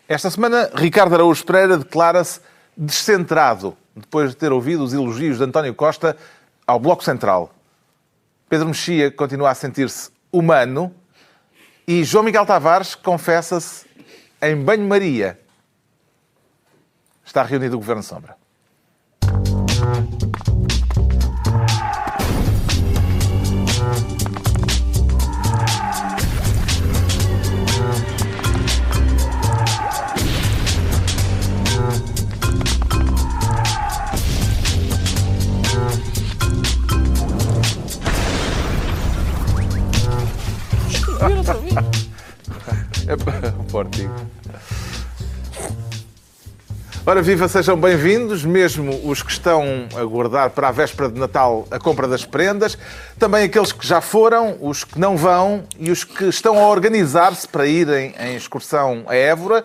Esta semana, Ricardo Araújo Pereira declara-se descentrado, depois de ter ouvido os elogios de António Costa ao Bloco Central. Pedro Mexia continua a sentir-se humano e João Miguel Tavares confessa-se em banho-maria. Está reunido o Governo Sombra. É forte. Ora, viva, sejam bem-vindos, mesmo os que estão a guardar para a véspera de Natal a compra das prendas, também aqueles que já foram, os que não vão e os que estão a organizar-se para irem em excursão a Évora,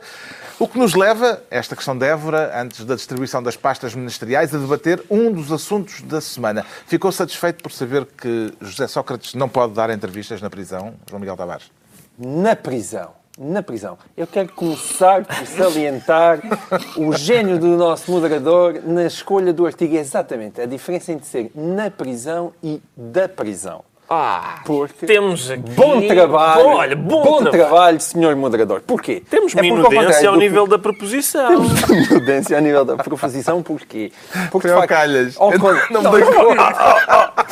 o que nos leva, esta questão de Évora, antes da distribuição das pastas ministeriais, a debater um dos assuntos da semana. Ficou satisfeito por saber que José Sócrates não pode dar entrevistas na prisão, João Miguel Tavares? Na prisão. Eu quero começar por salientar o gênio do nosso moderador na escolha do artigo. Exatamente a diferença entre ser na prisão e da prisão. Porque temos aqui... Bom trabalho, bom trabalho, senhor moderador. Porquê? Temos minudência ao nível da preposição. Temos minudência ao nível da proposição. Porquê? Porque foi ao calhas. Não me dei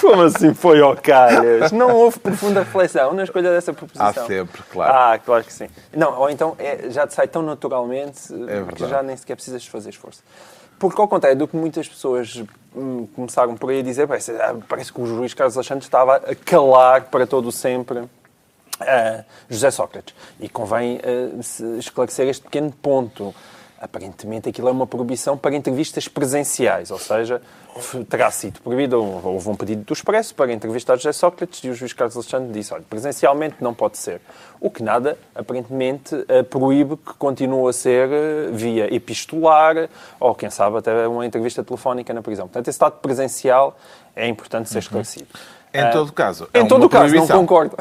Como assim foi ao calhas? Não houve profunda reflexão na escolha dessa proposição. Há sempre, claro. Claro que sim. Não, ou então já te sai tão naturalmente que já nem sequer precisas fazer esforço. Porque, ao contrário do que muitas pessoas começaram por aí a dizer, parece que o juiz Carlos Alexandre estava a calar para todo o sempre José Sócrates. E convém esclarecer este pequeno ponto. Aparentemente, aquilo é uma proibição para entrevistas presenciais, ou seja, terá sido proibido, houve um pedido do Expresso para entrevistar José Sócrates e o juiz Carlos Alexandre disse, olha, presencialmente não pode ser. O que nada, aparentemente, proíbe que continue a ser via epistolar ou, quem sabe, até uma entrevista telefónica na prisão. Portanto, esse dado presencial é importante ser esclarecido. Em todo caso, não concordo.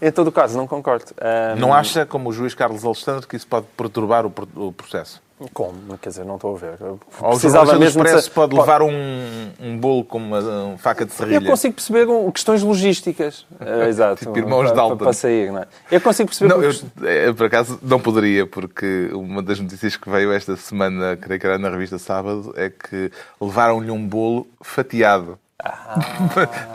Em todo caso, não concordo. Não acha, como o juiz Carlos Alexandre, que isso pode perturbar o processo? Como? Quer dizer, não estou a ver. Precisava mesmo Expresso pode levar um bolo com uma faca de serrilha. Eu consigo perceber questões logísticas. Exato. Tipo irmãos de Dalton. Para sair, não é? Eu consigo perceber... Não, eu, por acaso, não poderia, porque uma das notícias que veio esta semana, creio que era na revista Sábado, é que levaram-lhe um bolo fatiado.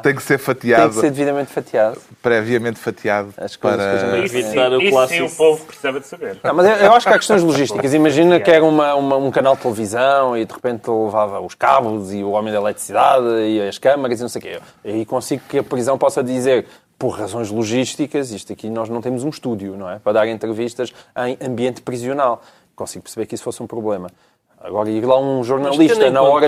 Tem que ser fatiado. Tem que ser devidamente fatiado. Previamente fatiado. Para evitar o clássico. Sim, o povo precisava de saber. Não, mas eu acho que há questões logísticas. Imagina que era um canal de televisão e de repente levava os cabos e o homem da eletricidade e as câmaras e não sei o quê. E consigo que a prisão possa dizer, por razões logísticas, isto aqui nós não temos um estúdio, não é? Para dar entrevistas em ambiente prisional. Consigo perceber que isso fosse um problema. Agora, ir lá um jornalista na hora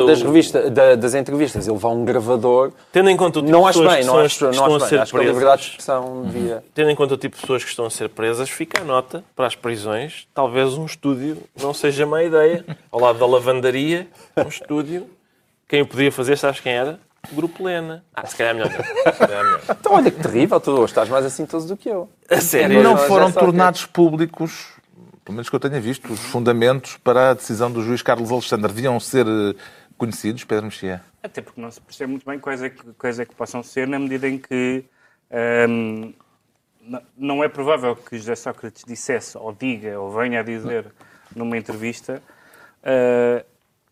das entrevistas, ele levar um gravador... Tendo em conta o tipo não acho de bem, não acho bem. Acho que a liberdade de expressão devia... Tendo em conta o tipo de pessoas que estão a ser presas, fica a nota para as prisões. Talvez um estúdio não seja má ideia. Ao lado da lavandaria, um estúdio. Quem o podia fazer, sabes quem era? O Grupo Lena. Se calhar é melhor. Então, olha que terrível, tu estás mais assintoso do que eu. A sério? Não foram tornados públicos... Pelo menos que eu tenha visto, os fundamentos para a decisão do juiz Carlos Alexandre deviam ser conhecidos, Pedro Mexia? Até porque não se percebe muito bem quais é que possam ser, na medida em que não é provável que José Sócrates dissesse, ou diga, ou venha a dizer numa entrevista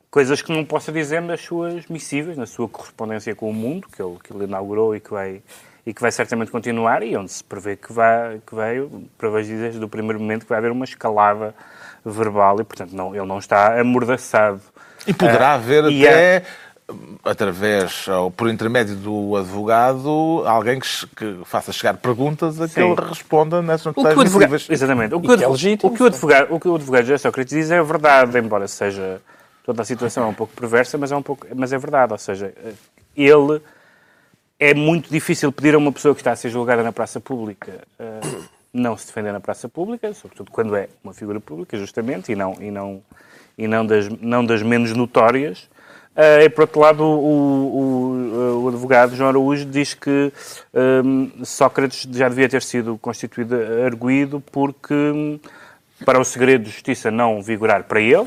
coisas que não possa dizer nas suas missivas, na sua correspondência com o mundo, que ele inaugurou e que vai certamente continuar, e onde se prevê prevejo desde o primeiro momento que vai haver uma escalada verbal e, portanto, ele não está amordaçado. E poderá haver até, através, ou por intermédio do advogado, alguém que faça chegar perguntas a que ele responda nessas notícias missivas. Exatamente. O que o advogado José Sócrates diz é verdade, embora seja toda a situação um pouco perversa, mas é verdade. Ou seja, ele... É muito difícil pedir a uma pessoa que está a ser julgada na praça pública não se defender na praça pública, sobretudo quando é uma figura pública, justamente, e não das menos notórias. E, por outro lado, o advogado João Araújo diz que Sócrates já devia ter sido constituído arguido porque para o segredo de justiça não vigorar para ele.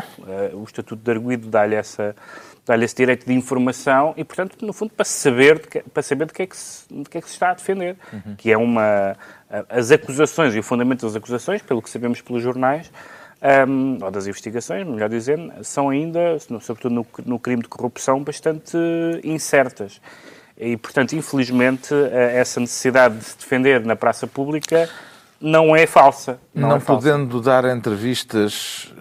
O Estatuto de Arguido dá-lhe esse direito de informação e, portanto, no fundo, para saber de que é que se está a defender. Que é as acusações e o fundamento das acusações, pelo que sabemos pelos jornais, ou das investigações, melhor dizendo, são ainda, sobretudo no crime de corrupção, bastante incertas. E, portanto, infelizmente, essa necessidade de se defender na praça pública não é falsa. Não podendo dar entrevistas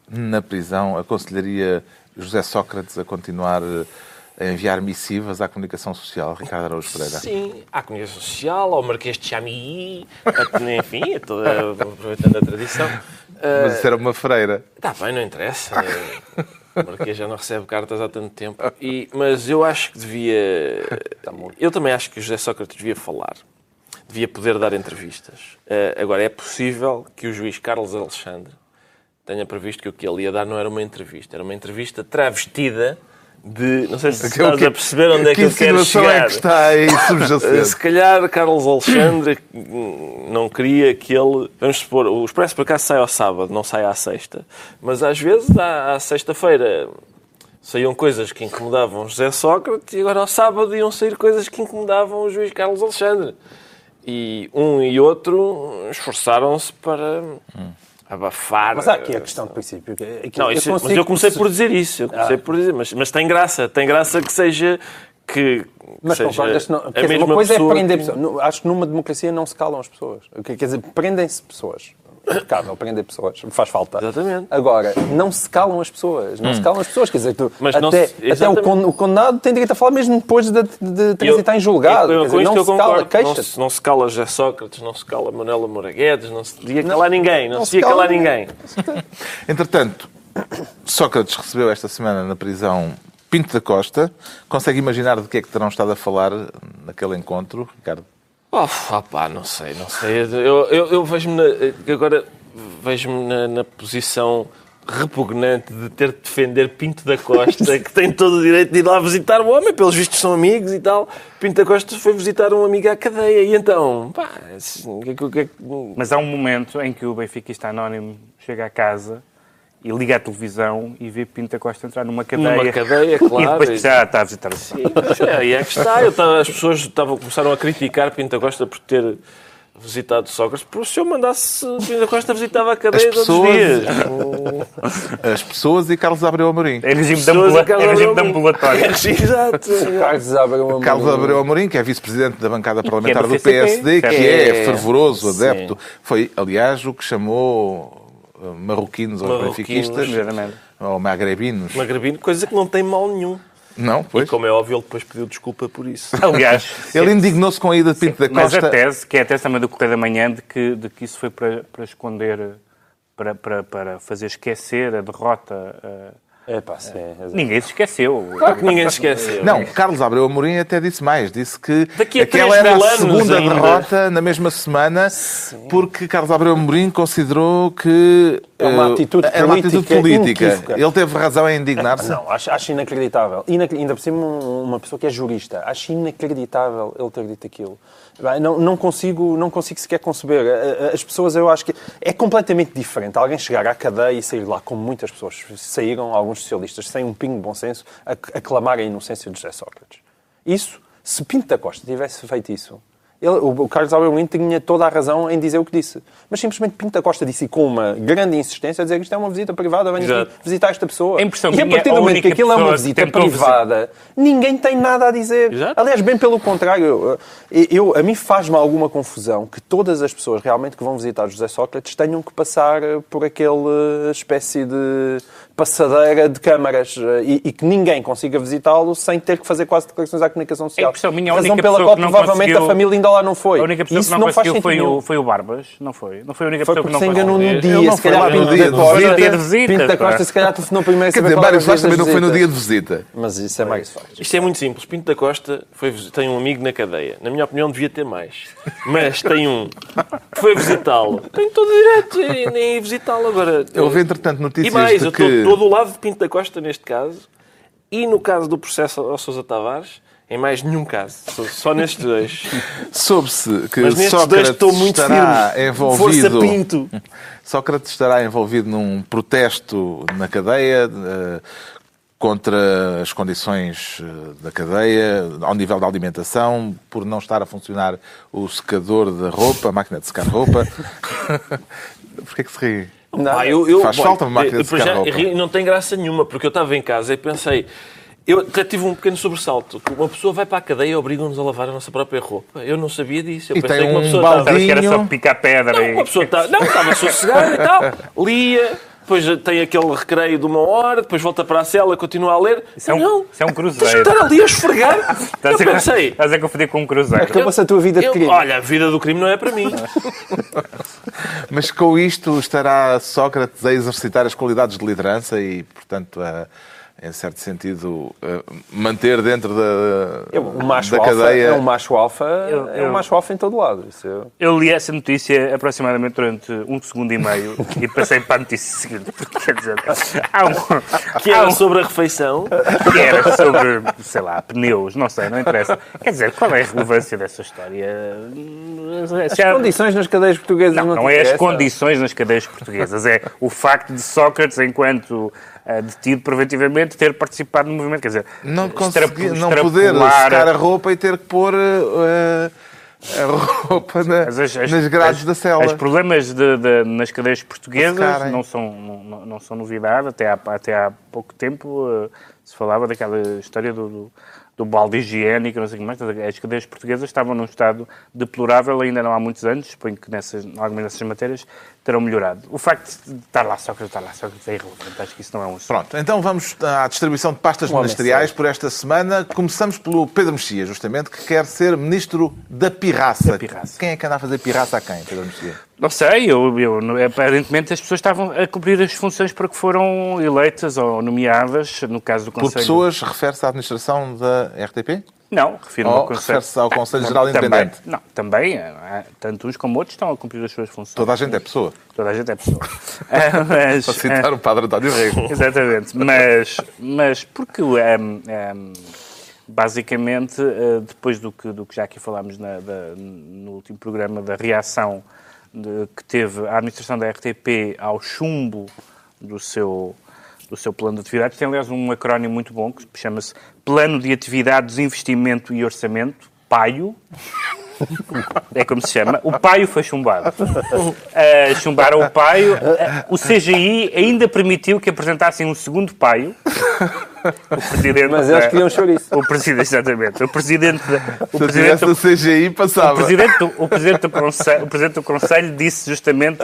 na prisão, aconselharia José Sócrates a continuar a enviar missivas à comunicação social, Ricardo Araújo Pereira? Sim, à comunicação social, ao Marquês de Chamilly, enfim, aproveitando a tradição. Mas isso era uma freira. Está bem, não interessa. O Marquês já não recebe cartas há tanto tempo. Mas eu acho que devia... Eu também acho que o José Sócrates devia falar. Devia poder dar entrevistas. Agora, é possível que o juiz Carlos Alexandre tenha previsto que o que ele ia dar não era uma entrevista. Era uma entrevista travestida de... Não sei se estás a perceber onde é que eu quero chegar. É que está aí subjacente? Se calhar Carlos Alexandre não queria que ele... Vamos supor, o Expresso por acaso sai ao sábado, não sai à sexta. Mas às vezes, à sexta-feira, saíam coisas que incomodavam José Sócrates e agora ao sábado iam sair coisas que incomodavam o juiz Carlos Alexandre. E um e outro esforçaram-se para... abafar... Mas há aqui a questão de princípio. Mas eu comecei por dizer isso. Mas tem graça. Tem graça que seja... Mas concordas? Uma coisa é prender pessoas. Acho que numa democracia não se calam as pessoas. Quer dizer, prendem-se pessoas. Impecável, prender pessoas. Faz falta. Exatamente. Agora, não se calam as pessoas. Não se calam as pessoas. Quer dizer, até o condenado tem direito a falar mesmo depois de transitar em julgado. Não se cala, queixa-se. Não se cala José Sócrates, não se cala Manuela Moura Guedes, não se devia calar ninguém. Não se devia calar ninguém. Entretanto, Sócrates recebeu esta semana na prisão Pinto da Costa. Consegue imaginar de que é que terão estado a falar naquele encontro, Ricardo? Não sei. Eu vejo-me na posição repugnante de ter de defender Pinto da Costa, que tem todo o direito de ir lá visitar o homem, pelos vistos são amigos e tal. Pinto da Costa foi visitar um amigo à cadeia e então... Mas há um momento em que o benfiquista anónimo chega à casa e liga à televisão e vê Pinto da Costa entrar numa cadeia. Numa cadeia, claro. E depois já está a visitar o Sim, aí é que está. As pessoas começaram a criticar Pinto da Costa por ter visitado Sócrates. Se eu mandasse Pinto da Costa, visitava a cadeia todos os dias. As pessoas e Carlos Abreu Amorim. É regime de ambulatório. Exato. Carlos Abreu Amorim, que é vice-presidente da bancada parlamentar do PSD, que é fervoroso adepto. Foi, aliás, o que chamou... marroquinos ou benfiquistas, ou magrebinos. Magrebino, coisa que não tem mal nenhum. Não, pois. E como é óbvio, ele depois pediu desculpa por isso. Aliás, ele indignou-se com a ida de Pinto da Costa. Mas a tese, que é a tese também do Correio da Manhã, de que isso foi para esconder, para fazer esquecer a derrota. Ninguém se esqueceu. Claro que ninguém se esqueceu. Não, Carlos Abreu Amorim até disse mais. Disse que aquela era a segunda derrota na mesma semana, porque Carlos Abreu Amorim considerou que era uma atitude política. Ele teve razão em indignar-se. Não, acho inacreditável. Ainda por cima uma pessoa que é jurista. Acho inacreditável ele ter dito aquilo. Não consigo sequer conceber. As pessoas, eu acho que é completamente diferente. Alguém chegar à cadeia e sair lá, como muitas pessoas saíram, alguns socialistas, sem um pingo de bom senso, a clamar a inocência de José Sócrates. Isso, se Pinto da Costa tivesse feito isso, o Carlos Abreu Amorim tinha toda a razão em dizer o que disse. Mas simplesmente Pinto da Costa disse com uma grande insistência a dizer que isto é uma visita privada, venho aqui visitar esta pessoa. E a partir do momento que aquilo é uma visita privada, ninguém tem nada a dizer. Exato. Aliás, bem pelo contrário. A mim faz-me alguma confusão que todas as pessoas realmente que vão visitar José Sócrates tenham que passar por aquela espécie de passadeira de câmaras e que ninguém consiga visitá-lo sem ter que fazer quase declarações à comunicação social. Razão pela qual provavelmente a família ainda lá não foi. A única pessoa isso que não conseguiu foi o Barbas, não foi? Não foi a única pessoa que não conseguiu. Foi porque se enganou no dia, se calhar Pinto da Costa. Pinto da Costa se calhar telefonou primeiro. Quer dizer, Mário Soares também não foi no dia de visita. Mas isso é mais fácil. Isto é muito simples. Pinto da Costa tem um amigo na cadeia. Na minha opinião, devia ter mais. Mas tem um que foi visitá-lo. Tem todo o direito em visitá-lo agora. Houve, entretanto, notícias e mais, de eu que... estou do lado de Pinto da Costa neste caso. E no caso do processo ao Sousa Tavares, em mais nenhum caso. Só nestes dois. Soube-se que Mas nestes dois estou muito estará firme. envolvido. Força Pinto. Sócrates estará envolvido num protesto na cadeia contra as condições da cadeia, ao nível da alimentação, por não estar a funcionar o secador da roupa, a máquina de secar roupa. Porquê que se ri? Faz falta uma máquina de secar roupa. Não tem graça nenhuma, porque eu estava em casa e pensei... Eu até tive um pequeno sobressalto. Uma pessoa vai para a cadeia e obrigam-nos a lavar a nossa própria roupa. Eu não sabia disso. Eu pensei que uma pessoa estava... que era só picar pedra. Não, uma pessoa estava sossegada e tal. Lia, depois tem aquele recreio de 1 hora, depois volta para a cela, continua a ler. Isso é um cruzeiro. Tens de estar ali a esfregar. Eu pensei... Estás a confundir com um cruzeiro. Acabou-se a tua vida de crime. Olha, a vida do crime não é para mim. Mas com isto estará Sócrates a exercitar as qualidades de liderança e, portanto, em certo sentido, manter dentro da cadeia... É um macho alfa, um macho alfa em todo lado. Eu li essa notícia aproximadamente durante 1 segundo e meio e passei para a notícia seguinte. Quer dizer, que era sobre a refeição. Que era sobre, sei lá, pneus, não sei, não interessa. Quer dizer, qual é a relevância dessa história? As condições nas cadeias portuguesas não é as condições nas cadeias portuguesas, é o facto de Sócrates, enquanto detido preventivamente, ter participado no movimento. Quer dizer, não poder secar a roupa e ter que pôr a roupa nas grades da cela. Os problemas nas cadeias portuguesas não são novidade. Até há pouco tempo se falava daquela história do balde higiênico, não sei o que mais. As cadeias portuguesas estavam num estado deplorável ainda não há muitos anos. Suponho que algumas dessas matérias terão melhorado. O facto de estar lá Sócrates é irrelevante. Acho que isso não é um assunto. Pronto, então vamos à distribuição de pastas ministeriais por esta semana. Começamos pelo Pedro Mexia, justamente, que quer ser ministro da pirraça. Quem é que anda a fazer pirraça a quem, Pedro Mexia? Não sei, aparentemente as pessoas estavam a cumprir as funções para que foram eleitas ou nomeadas, no caso do Conselho... Por pessoas, refere-se à administração da RTP? Não, refere-se ao Conselho Geral Independente? Não, também, tanto uns como outros estão a cumprir as suas funções. Toda a gente é pessoa? Toda a gente é pessoa. Para citar o padre António Rego. Exatamente, mas porque... basicamente, depois do que já aqui falámos no último programa da reação que teve a administração da RTP ao chumbo do seu plano de atividades, tem, aliás, um acrónimo muito bom que chama-se Plano de Atividades, Investimento e Orçamento, PAIO. É como se chama. O PAIO foi chumbado. Chumbaram o PAIO. O CGI ainda permitiu que apresentassem um segundo PAIO. O presidente, mas eles queriam chouriço. O presidente, exatamente. O presidente do CGI passava. O presidente do Conselho disse justamente,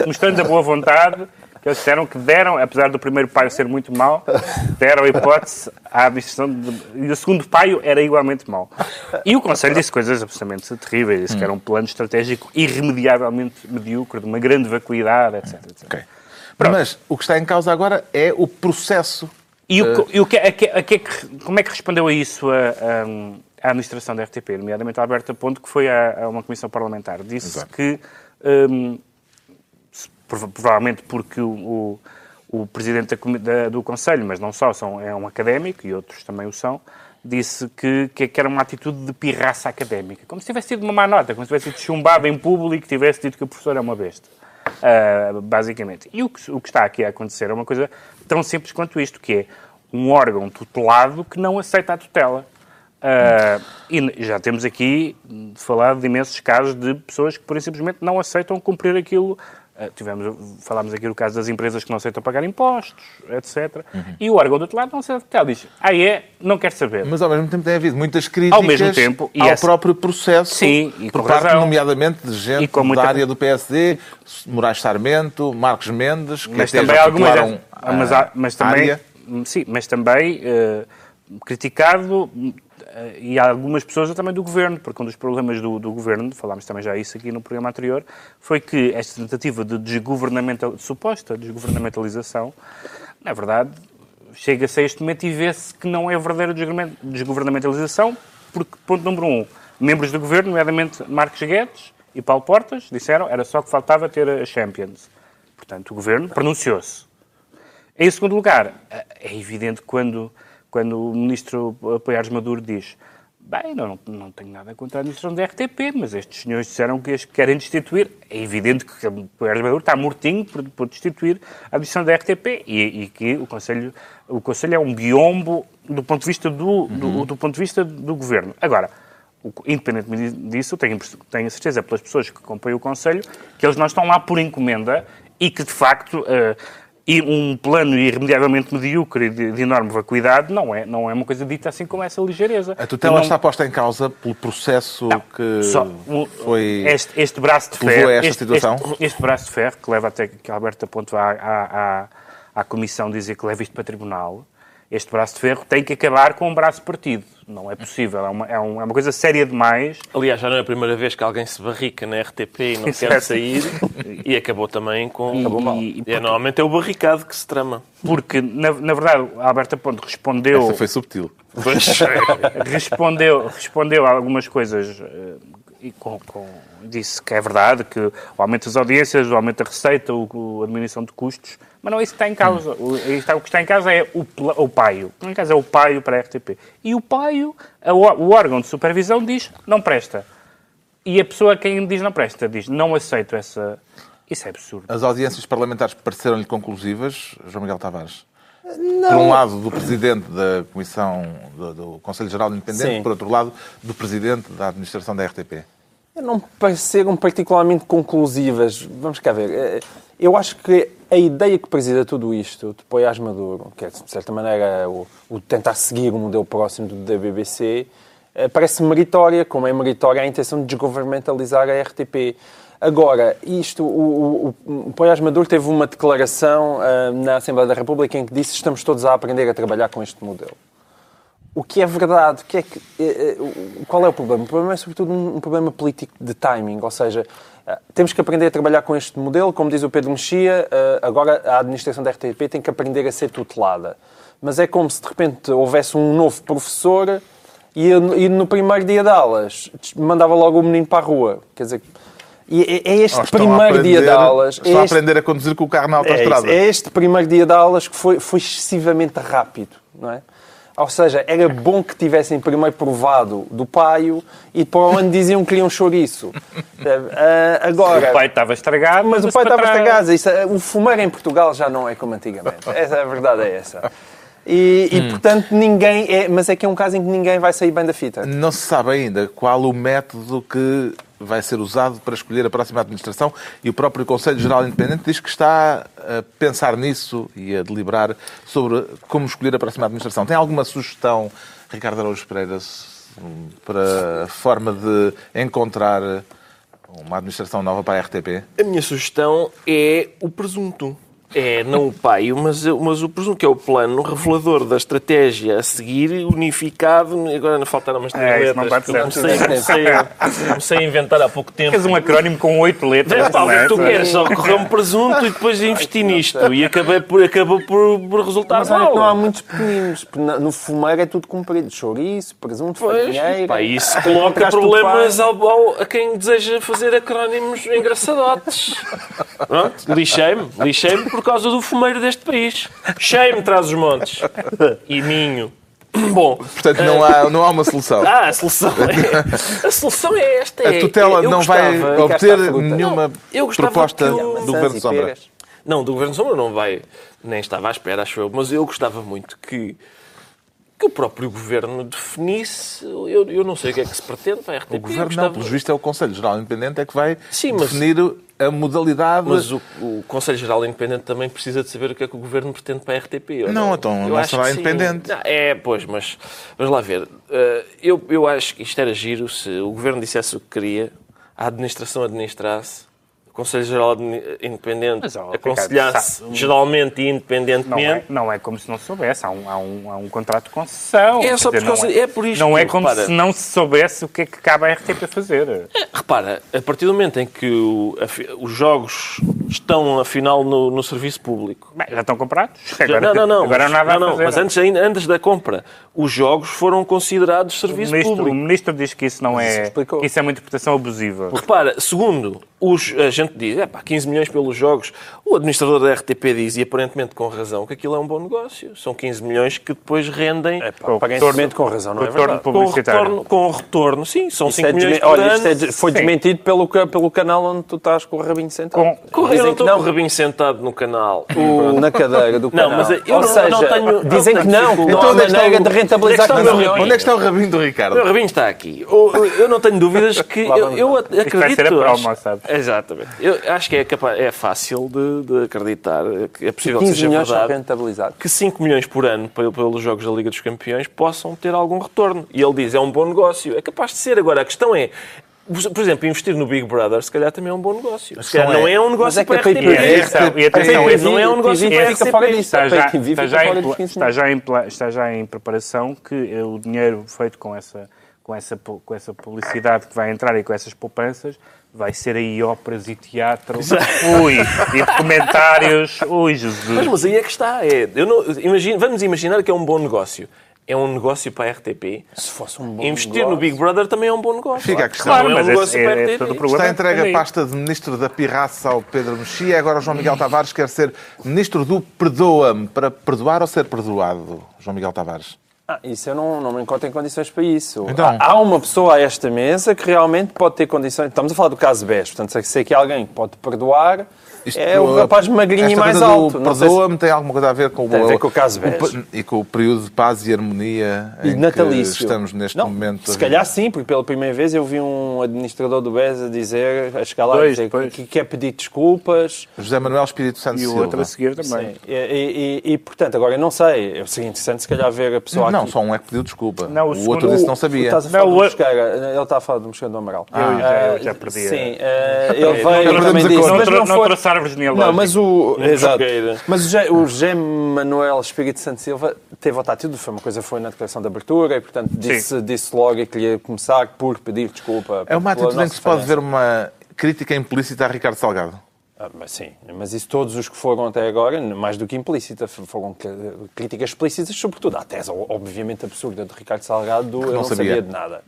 mostrando a boa vontade, que eles disseram que deram, apesar do primeiro paio ser muito mau, deram a hipótese à administração e o segundo paio era igualmente mau. E o Conselho disse coisas absolutamente terríveis, disse que era um plano estratégico irremediavelmente medíocre, de uma grande vacuidade, etc. Okay. Mas o que está em causa agora é o processo. Como é que respondeu a isso a administração da RTP, nomeadamente a Alberto Ponte, que foi a uma comissão parlamentar? Disse que... provavelmente porque o presidente do Conselho, mas não só, é um académico, e outros também o são, disse que era uma atitude de pirraça académica. Como se tivesse tido uma má nota, como se tivesse sido chumbado em público e tivesse dito que o professor é uma besta. Basicamente. E o que está aqui a acontecer é uma coisa tão simples quanto isto, que é um órgão tutelado que não aceita a tutela. E já temos aqui falado de imensos casos de pessoas que, pura e simplesmente, não aceitam cumprir aquilo. Falámos aqui do caso das empresas que não aceitam pagar impostos, etc. E o órgão tutelado não aceita a tutela. Diz, não quer saber. Mas, ao mesmo tempo, tem havido muitas críticas ao mesmo tempo, próprio processo, sim, e por parte, nomeadamente, de gente da área do PSD, Moraes Sarmento, Marcos Mendes, que mas até também já algumas tutelaram área. Sim, mas também criticado, e há algumas pessoas também do Governo, porque um dos problemas do Governo, falámos também já isso aqui no programa anterior, foi que esta tentativa de suposta desgovernamentalização, na verdade, chega-se a este momento e vê-se que não é verdadeira desgovernamentalização, porque, ponto número 1, membros do Governo, nomeadamente Marcos Guedes e Paulo Portas, disseram era só que faltava ter a Champions. Portanto, o Governo pronunciou-se. Em segundo lugar, é evidente quando quando o ministro Poiares Maduro diz: bem, não tenho nada contra a administração da RTP, mas estes senhores disseram que querem destituir. É evidente que o Poiares Maduro está mortinho por destituir a administração da RTP e que o Conselho é um biombo do ponto de vista do ponto de vista do Governo. Agora, independentemente disso, tenho a certeza pelas pessoas que acompanham o Conselho que eles não estão lá por encomenda e que, de facto, e um plano irremediavelmente medíocre e de enorme vacuidade não é uma coisa dita assim com essa ligeireza. A tutela está posta em causa pelo processo que foi... Este braço de ferro... Este braço de ferro, que leva até que Alberto Ponte vá à Comissão dizer que leva isto para tribunal, este braço de ferro tem que acabar com um braço partido. Não é possível. É uma coisa séria demais. Aliás, já não é a primeira vez que alguém se barrica na RTP e não quer sair. E acabou também com... Acabou mal. Normalmente é o barricado que se trama. Porque, na verdade, a Alberto Ponte respondeu... Essa foi subtil. Respondeu a algumas coisas... E disse que é verdade, que o aumento das audiências, o aumento da receita, a diminuição de custos, mas não é isso que está em causa. O que está em causa é o paio. Em casa é o paio para a RTP. E o paio, o órgão de supervisão diz não presta. E a pessoa a quem diz não presta diz não aceito essa... Isso é absurdo. As audiências parlamentares pareceram-lhe conclusivas, João Miguel Tavares? Não. Por um lado, do Presidente da Comissão do Conselho Geral Independente, sim. Por outro lado, do Presidente da Administração da RTP. Não pareceram particularmente conclusivas. Vamos cá ver. Eu acho que a ideia que presida tudo isto, de Poiares Maduro, que é, de certa maneira, o tentar seguir o modelo próximo da BBC, parece meritória, como é meritória a intenção de desgovernamentalizar a RTP. Agora, o Poiares Maduro teve uma declaração na Assembleia da República em que disse que estamos todos a aprender a trabalhar com este modelo. O que é verdade? Qual é o problema? O problema é, sobretudo, um problema político de timing. Ou seja, temos que aprender a trabalhar com este modelo. Como diz o Pedro Mexia, agora a administração da RTP tem que aprender a ser tutelada. Mas é como se, de repente, houvesse um novo professor e no primeiro dia de aulas mandava logo o menino para a rua. Quer dizer... E é este primeiro dia de aulas... Estão a aprender a conduzir com o carro na autoestrada. É este primeiro dia de aulas que foi excessivamente rápido, não é? Ou seja, era bom que tivessem primeiro provado do paio e para o ano diziam que queriam chouriço. Agora... O paio estava estragado, mas o paio estava estragado. O fumeiro em Portugal já não é como antigamente. A verdade é essa. Portanto, mas é que é um caso em que ninguém vai sair bem da fita. Não se sabe ainda qual o método que vai ser usado para escolher a próxima administração e o próprio Conselho Geral Independente diz que está a pensar nisso e a deliberar sobre como escolher a próxima administração. Tem alguma sugestão, Ricardo Araújo Pereira, para a forma de encontrar uma administração nova para a RTP? A minha sugestão é o presunto. É, não o paio, mas o presunto, que é o plano revelador da estratégia a seguir, unificado. Agora não faltaram umas 3 letras. Não bate comecei a inventar há pouco tempo. Fez um acrónimo com 8 letras. Tu queres só correr um presunto e depois investi nisto. E acabou por resultar mas mal. Mas não há muitos pequeninos. No fumeiro é tudo comprido. Chouriço, presunto, farinheira... Isso coloca problemas a quem deseja fazer acrónimos engraçadotes. Pronto, lixei-me por causa do fumeiro deste país. Cheio-me traz os montes. E Minho. Bom, portanto, não há uma solução. A solução é esta. A tutela não vai obter nenhuma proposta do Governo Sombra. Não, do Governo Sombra não vai. Nem estava à espera, acho eu. Mas eu gostava muito que o próprio Governo definisse... Eu não sei o que é que se pretende para a RTP. O Governo não, pelo visto é o Conselho Geral Independente é que vai definir a modalidade... Mas o Conselho Geral Independente também precisa de saber o que é que o Governo pretende para a RTP. Não será independente. Pois, mas vamos lá ver. Eu acho que isto era giro se o Governo dissesse o que queria, a administração administrasse, o Conselho Geral Independente aconselhasse geralmente e independentemente. Não é como se não soubesse. Há um contrato de concessão. É só é por isto. Não é como se não se soubesse o que é que cabe à RTP fazer. Repara, a partir do momento em que os jogos estão, afinal, no serviço público. Bem, já estão comprados? Agora não nada a fazer. Mas antes da compra, os jogos foram considerados serviço público. O ministro diz que isso não é... Que isso é uma interpretação abusiva. Repara, segundo, a gente diz, 15 milhões pelos jogos. O administrador da RTP diz, e aparentemente com razão, que aquilo é um bom negócio. São 15 milhões que depois rendem... Aparentemente com razão, não é verdade? Com o retorno, sim. São 5 milhões por ano. Isto foi desmentido pelo canal onde tu estás com o rabinho sentado. Eu não estou com o rabinho sentado no canal. Na cadeira do canal. Não, mas eu não tenho... Dizem que não há maneira de rentabilizar 15 milhões. Onde é que está o rabinho do Ricardo? O rabinho está aqui. Eu não tenho dúvidas que... Eu acredito... Vai ser a promo, sabe? Exatamente. Eu acho que é fácil de acreditar que é possível que 15 seja milhões verdade rentabilizados. que 5 milhões por ano pelos jogos da Liga dos Campeões possam ter algum retorno. E ele diz, é um bom negócio. É capaz de ser. Agora, a questão é, por exemplo, investir no Big Brother, se calhar também é um bom negócio. Se calhar não é um negócio para a RTP. E atenção, não é um negócio para a RTP. Está já em preparação que o dinheiro feito com essa publicidade que vai entrar e com essas poupanças vai ser aí óperas e teatro. E documentários. Jesus. Mas aí é que está. Vamos imaginar que é um bom negócio. É um negócio para a RTP. Se fosse um bom investir negócio. no Big Brother também é um bom negócio. Fica a questão. Claro, não é um negócio para a RTP. todo o problema. Está entregue a pasta de Ministro da Pirraça ao Pedro Mexia. Agora o João Miguel Tavares quer ser Ministro do Perdoa-me. Para perdoar ou ser perdoado, João Miguel Tavares? Isso eu não me encontro em condições para isso. Então. Há uma pessoa a esta mesa que realmente pode ter condições. Estamos a falar do caso BES, portanto, sei que alguém pode perdoar. É o rapaz magrinho e mais alto. Perdoa-me tem alguma coisa a ver com o caso BES. E com o período de paz e harmonia em natalício. que estamos neste momento. Se calhar sim, porque pela primeira vez eu vi um administrador do BES a chegar lá e dizer que quer pedir desculpas. José Manuel Espírito Santo Silva. E o outro a seguir também. Sim. E, portanto, agora eu não sei. Seria interessante se calhar ver a pessoa Não, aqui. só um é que pediu desculpa. Não, o outro disse que não sabia. Estás a falar do Mosqueira. Ele está a falar do Mosqueira do Amaral. Eu já perdi. Sim, ele veio e também disse. Mas não trouxe árvores genealógicas. Mas o José Manuel Espírito Santo Silva teve vontade de tudo. Foi uma coisa, foi na declaração de abertura e, portanto, disse logo que ia começar por pedir desculpa. É uma atitude em que se pode ver uma crítica implícita a Ricardo Salgado. Mas sim, mas isso todos os que foram até agora, mais do que implícita, foram críticas explícitas, sobretudo à tese, obviamente absurda, de Ricardo Salgado, eu não sabia de nada.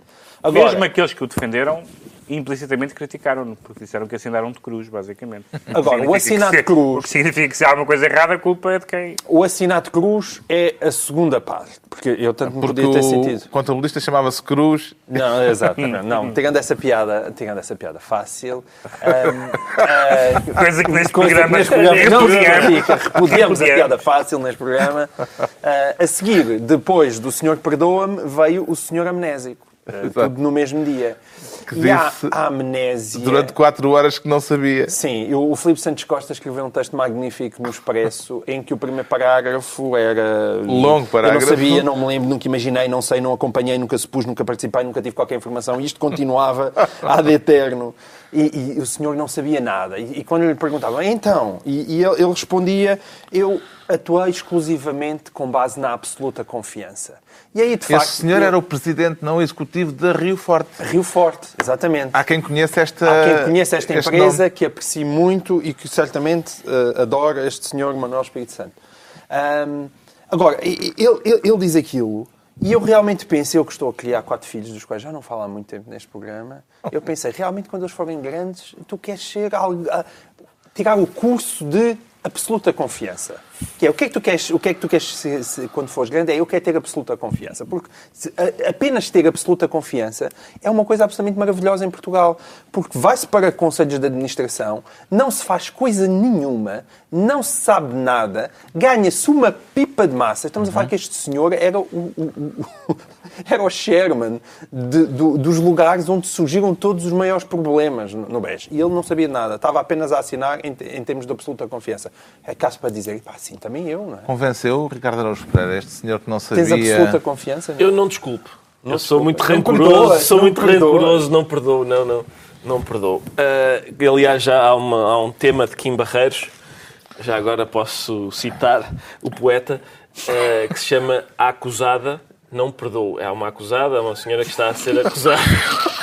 Agora, mesmo aqueles que o defenderam, implicitamente criticaram-no, porque disseram que assinaram de cruz, basicamente. Agora, o assinado de cruz... O que significa que se há alguma coisa errada, a culpa é de quem... O assinado de cruz é a segunda parte, porque eu tanto me podia ter sentido. O contabilista chamava-se Cruz. Não, exato. Não, tirando essa piada fácil... coisa que neste programa... Repudiamos a piada fácil neste programa. A seguir, depois do Senhor Perdoa-me, veio o Senhor Amnésico. Tudo no mesmo dia. Que e há disse amnésia. Durante 4 horas que não sabia. Sim, o Filipe Santos Costa escreveu um texto magnífico no Expresso em que o primeiro parágrafo era... Longo parágrafo. Eu não sabia, não me lembro, nunca imaginei, não sei, não acompanhei, nunca supus, nunca participei, nunca tive qualquer informação. E isto continuava ad eterno. E o senhor não sabia nada. E quando lhe perguntavam, então? E ele respondia, eu atuei exclusivamente com base na absoluta confiança. E aí, de facto... Esse senhor era o presidente não executivo da Rio Forte. Rio Forte, exatamente. Há quem conheça esta empresa, que aprecio muito e que certamente adora este senhor Manuel Espírito Santo. Agora, ele diz aquilo... E eu realmente pensei, eu que estou a criar 4 filhos, dos quais já não falo há muito tempo neste programa, eu pensei, realmente, quando eles forem grandes, tu queres tirar o curso de absoluta confiança. Que é, o que é que tu queres quando fores grande? Eu quero ter absoluta confiança. Porque apenas ter absoluta confiança é uma coisa absolutamente maravilhosa em Portugal. Porque vai-se para conselhos de administração, não se faz coisa nenhuma, não se sabe nada, ganha-se uma pipa de massa. Estamos a falar que este senhor era o chairman dos lugares onde surgiram todos os maiores problemas no BES. E ele não sabia nada. Estava apenas a assinar em termos de absoluta confiança. É caso para dizer, pá, sim, também eu, não é? Convenceu o Ricardo Araújo Pereira, este senhor que não sabia... Tens absoluta confiança? Eu não desculpo. Eu sou muito rancoroso, não perdoo, não perdoo. Aliás, já há um tema de Kim Barreiros, já agora posso citar o poeta, que se chama A Acusada Não Perdoou. É uma acusada, é uma senhora que está a ser acusada.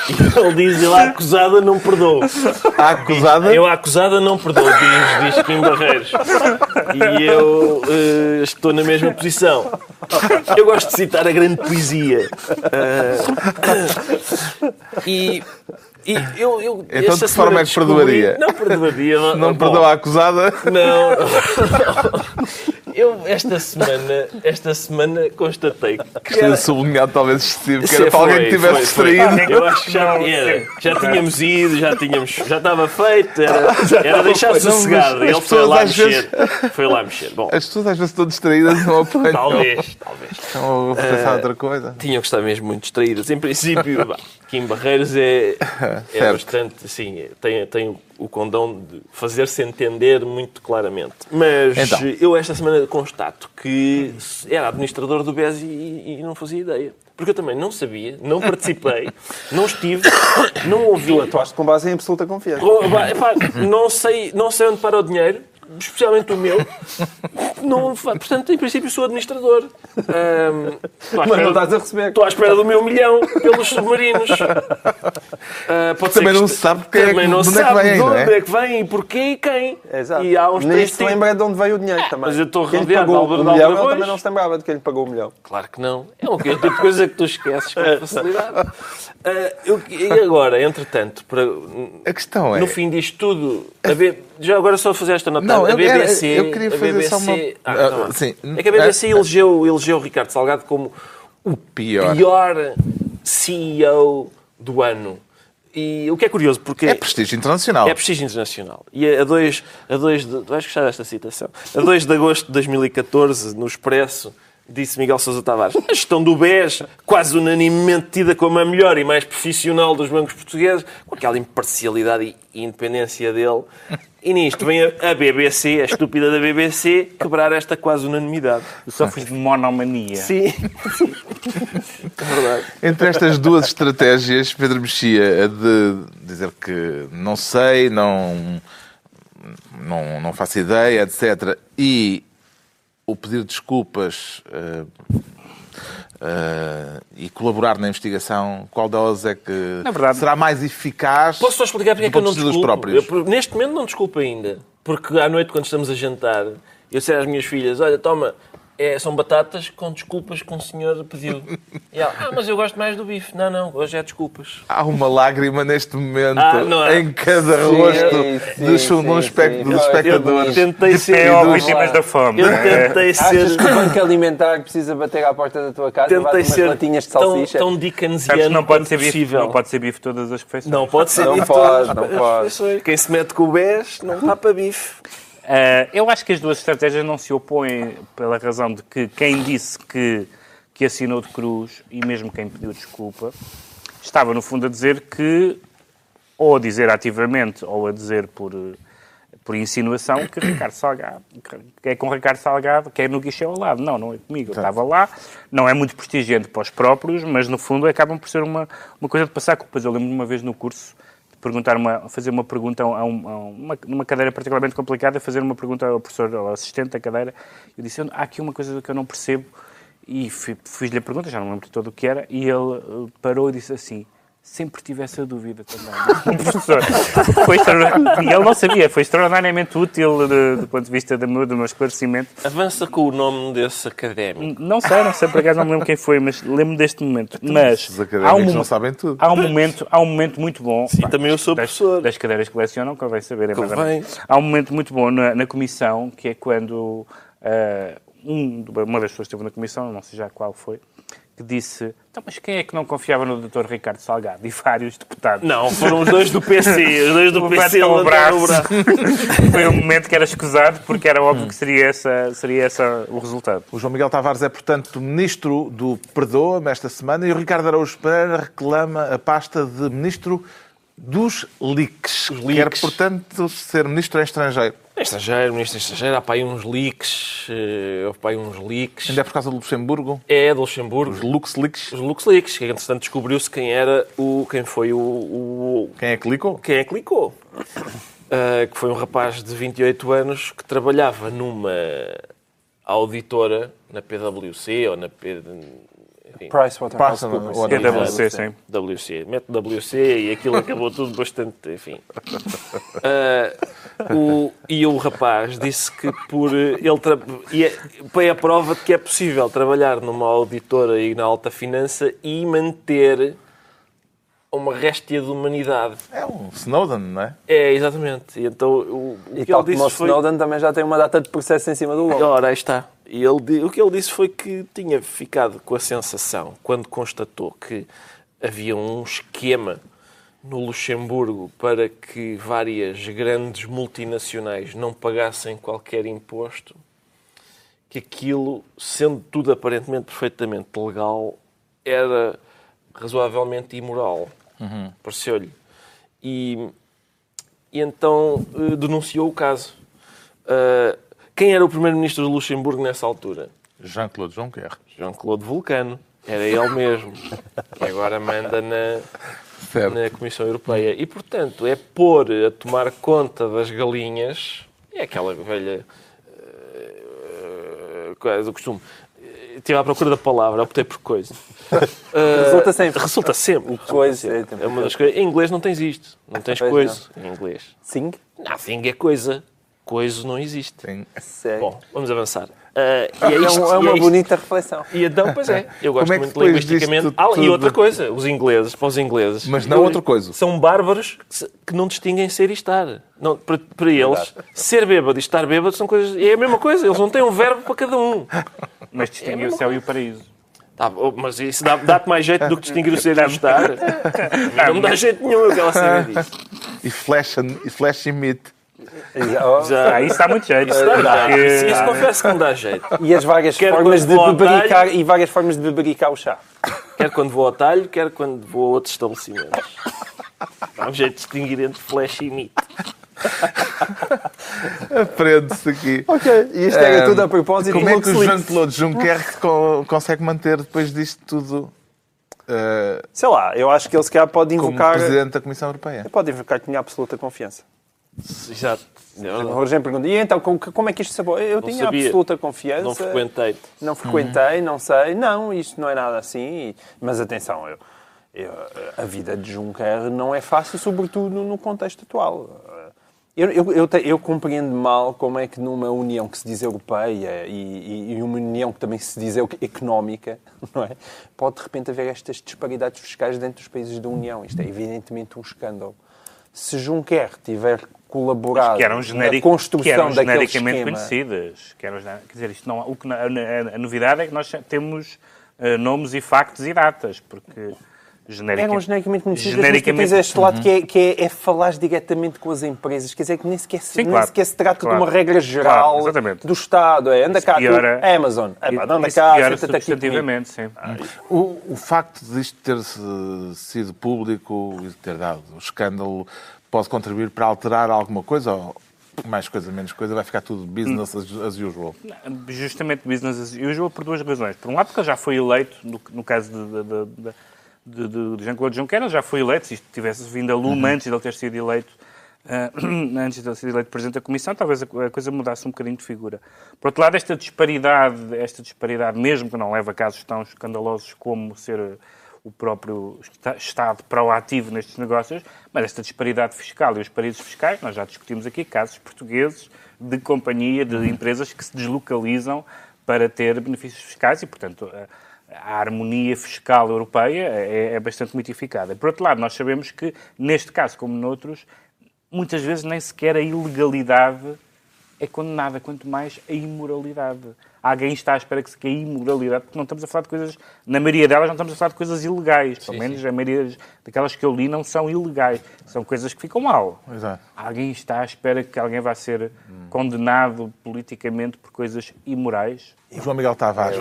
E ele diz, a acusada não perdoa. A acusada? Eu, a acusada não perdoa, diz Kim Barreiros. E eu estou na mesma posição. Eu gosto de citar a grande poesia. Eu então, de que forma é que perdoaria? Não perdoaria. Não perdoa a acusada? Não. Eu, esta semana constatei que Era sublinhado, talvez excessivo, que era para alguém que estivesse distraído. Eu acho que já tínhamos ido, já estava feito, era deixar sossegado. Ele foi lá mexer. Bom, as pessoas às vezes estão distraídas, não apanham. Talvez. Estão a pensar outra coisa. Tinham que estar mesmo muito distraídas. Em princípio, Kim Barreiros é bastante, assim, tem o condão de fazer-se entender muito claramente. Mas então, eu esta semana constato que era administrador do BES e não fazia ideia. Porque eu também não sabia, não participei, não estive, não ouvi. Tu atuaste com base em absoluta confiança. Não sei onde para o dinheiro, especialmente o meu. Portanto, em princípio, sou administrador. Mas não estás a receber. Estou à espera do meu milhão pelos submarinos. Também não se sabe de onde é que vem e porquê e quem. Exato. E há uns nem se lembra de onde veio o dinheiro também. Mas eu estou quem rodeado pagou o milhão, ele também não se lembrava de quem lhe pagou o milhão. Claro que não. É o tipo de coisa que tu esqueces com facilidade. E agora, entretanto, a questão é... no fim disto tudo, já agora só fazer esta nota. Não, a BBC... eu queria fazer só uma... sim. É que a BBC elegeu o Ricardo Salgado como o pior CEO do ano. E o que é curioso, porque... É prestígio internacional. É prestígio internacional. E a 2 de... Vais gostar desta citação. A 2 de agosto de 2014, no Expresso, disse Miguel Sousa Tavares: a gestão do BES, quase unanimemente tida como a melhor e mais profissional dos bancos portugueses, com aquela imparcialidade e independência dele. E nisto vem a BBC, a estúpida da BBC, quebrar esta quase unanimidade. Eu só fiz de monomania. Sim. É verdade. Entre estas duas estratégias, Pedro Mexia, a de dizer que não sei, não faço ideia, etc., e o pedir desculpas e colaborar na investigação, qual delas é que será mais eficaz? Posso só explicar porque é que eu não desculpo? Neste momento não desculpo ainda. Porque à noite, quando estamos a jantar, eu sei às minhas filhas: olha, toma, são batatas com desculpas que um senhor pediu. E ela: mas eu gosto mais do bife. Não, hoje é desculpas. Há uma lágrima neste momento em cada rosto do espectador. Eu tentei ser vítimas da fome. Eu tentei ser... Achas que o banco alimentar precisa bater à porta da tua casa e levar umas latinhas de salsicha? Tão dickensiano não pode ser possível. Não pode ser bife todas as refeições. Não pode ser bife todas as refeições. Quem se mete com o BES não dá para bife. Eu acho que as duas estratégias não se opõem pela razão de que quem disse que assinou de cruz, e mesmo quem pediu desculpa, estava no fundo a dizer que, ou a dizer ativamente, ou a dizer por insinuação, que Ricardo Salgado, que é com Ricardo Salgado, que é no guichê ao lado. Não é comigo. Eu estava lá, não é muito prestigiante para os próprios, mas no fundo acabam por ser uma coisa de passar culpas. Eu lembro-me uma vez no curso fazer uma pergunta numa cadeira particularmente complicada, fazer uma pergunta ao professor, ao assistente da cadeira. Eu disse: há aqui uma coisa que eu não percebo, e fiz-lhe a pergunta, já não lembro de todo o que era, e ele parou e disse assim: sempre tive essa dúvida também. O professor e ele não sabia, foi extraordinariamente útil do ponto de vista do meu esclarecimento. Avança com o nome desse académico. Não sei, por acaso não me lembro quem foi, mas lembro deste momento. Mas os académicos não sabem tudo. Há um momento muito bom. Sim, também eu sou professor. Das cadeiras que lecionam, convém saber. Há um momento muito bom na comissão, que é quando uma das pessoas que esteve na comissão, não sei já qual foi, que disse: então, mas quem é que não confiava no Dr. Ricardo Salgado? E vários deputados. Não, foram os dois do PC. Os dois do PC no braço. Foi um momento que era escusado, porque era óbvio que seria esse o resultado. O João Miguel Tavares é, portanto, ministro do Perdoa-me esta semana, e o Ricardo Araújo Pereira reclama a pasta de ministro dos leaks. Quer, portanto, ser ministro em estrangeiro. Ministro estrangeiro, há para aí uns leaks. Ainda é por causa do Luxemburgo? É, do Luxemburgo. Os LuxLeaks? Os LuxLeaks, que entretanto descobriu-se quem foi o... Quem é que clicou? Quem é que clicou. Que foi um rapaz de 28 anos que trabalhava numa auditora na PwC ou PricewaterhouseCoopers. WC, sim. WC. Mete WC e aquilo acabou tudo bastante, enfim. E o rapaz disse que põe a prova de que é possível trabalhar numa auditora e na alta finança e manter uma réstia de humanidade. É um Snowden, não é? É, exatamente. E então, o que tal ele disse como o foi... Snowden também já tem uma data de processo em cima do logo. Ora, aí está. E o que ele disse foi que tinha ficado com a sensação, quando constatou que havia um esquema no Luxemburgo para que várias grandes multinacionais não pagassem qualquer imposto, que aquilo, sendo tudo aparentemente perfeitamente legal, era razoavelmente imoral. Pareceu-lhe. E então denunciou o caso. Quem era o primeiro-ministro do Luxemburgo nessa altura? Jean-Claude Juncker. Jean-Claude Vulcano. Era ele mesmo. Que agora manda na Comissão Europeia. E, portanto, é pôr a tomar conta das galinhas. É aquela velha coisa do costume. Estive à procura da palavra, optei por coisa. Resulta sempre. Resulta sempre. Coisa. É uma das coisas. Em inglês não tens isto. Não tens coisa. Não. Em inglês. Sing? Não, thing é coisa. Coisa não existe. Sim. Sério. Bom, vamos avançar. É uma bonita reflexão. E então, pois é, eu gosto Como é que muito de depois linguisticamente. disto tudo... E outra coisa, os ingleses, para os ingleses... Mas não outra coisa. São bárbaros que não distinguem ser e estar. Não, para eles, ser bêbado e estar bêbado são coisas... É a mesma coisa, eles não têm um verbo para cada um. Mas distingue o céu e o paraíso. Tá, mas isso dá-te mais jeito do que distinguir o ser e o estar? Não me dá jeito nenhum, eu quero saber disso. E flash emit. Já. Isso dá muito jeito. Isso confesso que me dá jeito. E as várias formas de bebericar e várias formas de bebericar o chá. Quer quando vou ao talho, quer quando vou a outros estabelecimentos. Dá um jeito de distinguir entre flash e meat. Aprende-se aqui. Ok. E isto era tudo a propósito. Como é que o Jean-Claude Juncker consegue manter depois disto tudo sei lá, eu acho que ele se calhar pode como invocar... Presidente da Comissão Europeia? Pode invocar que tinha absoluta confiança. Exato. O Rogério pergunta, e então, como é que isto se sabia? Eu tinha absoluta confiança. Não frequentei. Não frequentei, não sei. Não, isto não é nada assim. Mas atenção, a vida de Juncker não é fácil, sobretudo no contexto atual. Eu compreendo mal como é que numa União que se diz europeia e uma União que também se diz económica, não é? Pode de repente haver estas disparidades fiscais dentro dos países da União. Isto é evidentemente um escândalo. Se Juncker tiver colaborado na construção daquele esquema... conhecidas. Quer dizer, isto não, a novidade é que nós temos nomes e factos e datas, porque... Eram genericamente conhecidas, mas tu tens este lado que é falar diretamente com as empresas. Quer dizer, que nem sequer se trata de uma regra geral do Estado. Anda cá, Amazon. Anda cá, senta-te aqui. Sim. O facto disto ter sido público e ter dado o escândalo pode contribuir para alterar alguma coisa? Ou mais coisa, menos coisa, vai ficar tudo business as usual? Justamente business as usual por duas razões. Por um lado, porque ele já foi eleito, no caso de Jean-Claude Juncker, ele já foi eleito. Se isto tivesse vindo a lume antes de ele ter sido eleito, Presidente da Comissão, talvez a coisa mudasse um bocadinho de figura. Por outro lado, esta disparidade, mesmo que não leve a casos tão escandalosos como ser o próprio Estado proativo nestes negócios, mas esta disparidade fiscal e os paraísos fiscais, nós já discutimos aqui casos portugueses de companhia, de empresas que se deslocalizam para ter benefícios fiscais e, portanto, a harmonia fiscal europeia é bastante mitificada. Por outro lado, nós sabemos que, neste caso como noutros, muitas vezes nem sequer a ilegalidade é condenada, quanto mais a imoralidade. Alguém está à espera que a imoralidade, porque não estamos a falar de coisas, na maioria delas não estamos a falar de coisas ilegais, pelo menos a maioria daquelas que eu li não são ilegais, são coisas que ficam mal. Exato. Alguém está à espera que alguém vá ser condenado politicamente por coisas imorais. João Miguel Tavares.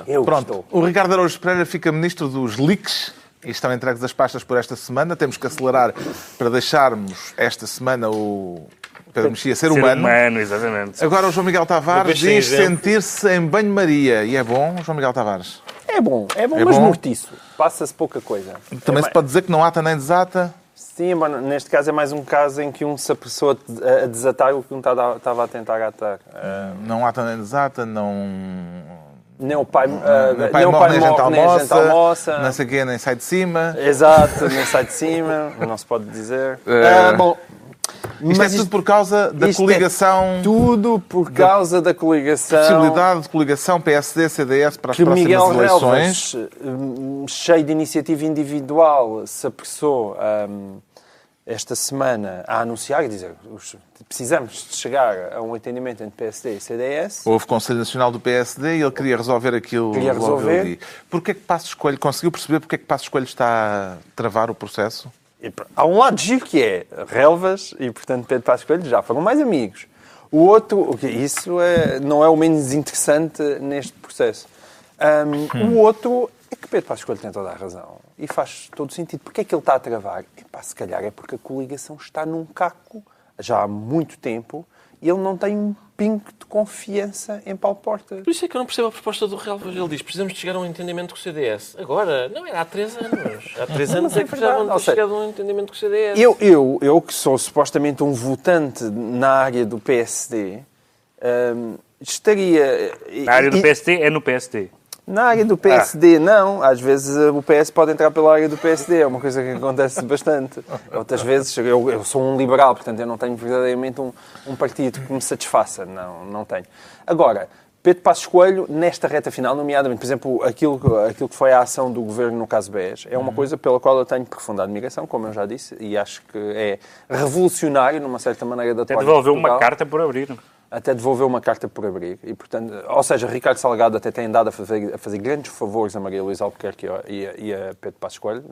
Eu Pronto, estou. o Ricardo Araújo Pereira fica ministro dos leaks e estão entregues as pastas por esta semana. Temos que acelerar para deixarmos esta semana o Pedro Mexia ser humano. Exatamente. Agora o João Miguel Tavares diz sentir-se em banho-maria. E é bom, João Miguel Tavares? É bom, mas mortiço. Passa-se pouca coisa. Também se pode dizer que não ata nem desata? Sim, mas neste caso é mais um caso em que um se apressou a desatar o que um estava a tentar atar. Não ata nem desata, não Nem o pai morre, nem a gente almoça. Não sei o quê, nem sai de cima. Exato, nem sai de cima. Não se pode dizer. Bom, isto é tudo por causa da coligação... Tudo por causa da coligação... Possibilidade de coligação PSD-CDS para as próximas Miguel eleições. Relvas, cheio de iniciativa individual, se apressou esta semana a anunciar e dizer precisamos de chegar a um entendimento entre PSD e CDS. Houve Conselho Nacional do PSD e ele queria resolver aquilo. Porquê que Passos Coelho... Conseguiu perceber porque é que Passos Coelho está a travar o processo? Há um lado giro que é Relvas e, portanto, Pedro Passos Coelho já foram mais amigos. O outro, isso não é o menos interessante neste processo. O outro é que Pedro Passos Coelho tem toda a razão e faz todo sentido. Porquê é que ele está a travar? Se calhar é porque a coligação está num caco já há muito tempo e ele não tem um pingo de confiança em Paulo Portas. Por isso é que eu não percebo a proposta do Relvas. Ele diz precisamos de chegar a um entendimento com o CDS. Agora, não era há 3 anos. Há 3 anos é que precisavam de chegar a um entendimento com o CDS. Eu que sou supostamente um votante na área do PSD, estaria... Na área do PSD é no PSD. Na área do PSD, não. Às vezes o PS pode entrar pela área do PSD. É uma coisa que acontece bastante. Outras vezes, eu sou um liberal, portanto, eu não tenho verdadeiramente um partido que me satisfaça. Não tenho. Agora, Pedro Passos Coelho, nesta reta final, nomeadamente, por exemplo, aquilo que foi a ação do governo no caso BES, é uma coisa pela qual eu tenho profunda admiração, como eu já disse, e acho que é revolucionário, numa certa maneira, da atual. Até devolveu uma carta por abrir. Até devolveu uma carta por abrir. E, portanto, ou seja, Ricardo Salgado até tem andado a fazer grandes favores a Maria Luísa Albuquerque e a Pedro Passos Coelho,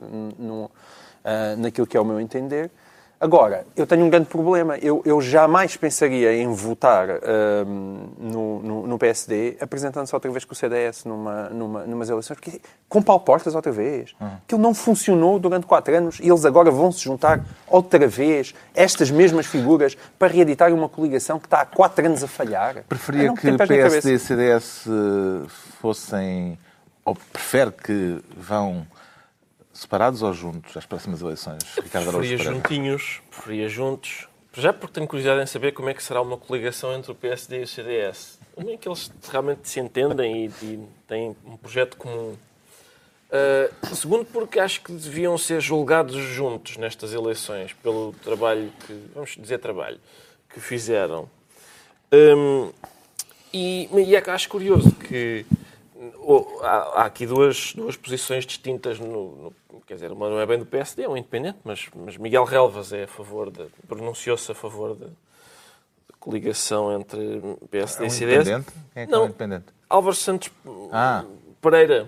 naquilo que é o meu entender. Agora, eu tenho um grande problema. Eu jamais pensaria em votar no PSD apresentando-se outra vez com o CDS numas eleições, porque com Paulo Portas outra vez. Aquilo não funcionou durante 4 anos e eles agora vão se juntar outra vez, estas mesmas figuras, para reeditar uma coligação que está há 4 anos a falhar. Preferia que PSD e CDS fossem, ou prefere que vão... separados ou juntos às próximas eleições? Preferia juntos. Já porque tenho curiosidade em saber como é que será uma coligação entre o PSD e o CDS. Como é que eles realmente se entendem e têm um projeto comum. Segundo, porque acho que deviam ser julgados juntos nestas eleições pelo trabalho que fizeram. E acho curioso que há aqui duas posições distintas. Quer dizer, uma não é bem do PSD, é um independente, mas Miguel Relvas pronunciou-se a favor da coligação entre PSD e CDS. Independente? Quem é que é o independente? Álvaro Santos Pereira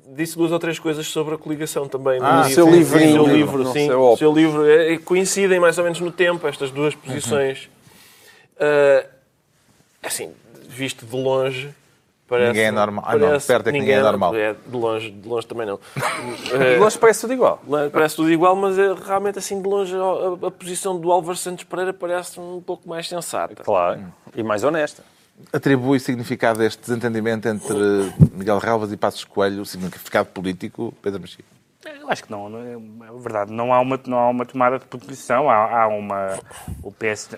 disse 2 ou 3 coisas sobre a coligação também. No seu livrinho. No seu livro. Coincidem mais ou menos no tempo estas duas posições. Assim, visto de longe... Ninguém é normal. Perto é que ninguém é normal. De longe também não. De longe parece tudo igual. Parece tudo igual, mas realmente assim de longe a posição do Álvaro Santos Pereira parece um pouco mais sensata. Claro. E mais honesta. Atribui significado a este desentendimento entre Miguel Relvas e Passos Coelho, significado político, Pedro Mexia? Eu acho que não. É verdade. Não há uma tomada de posição. O PS,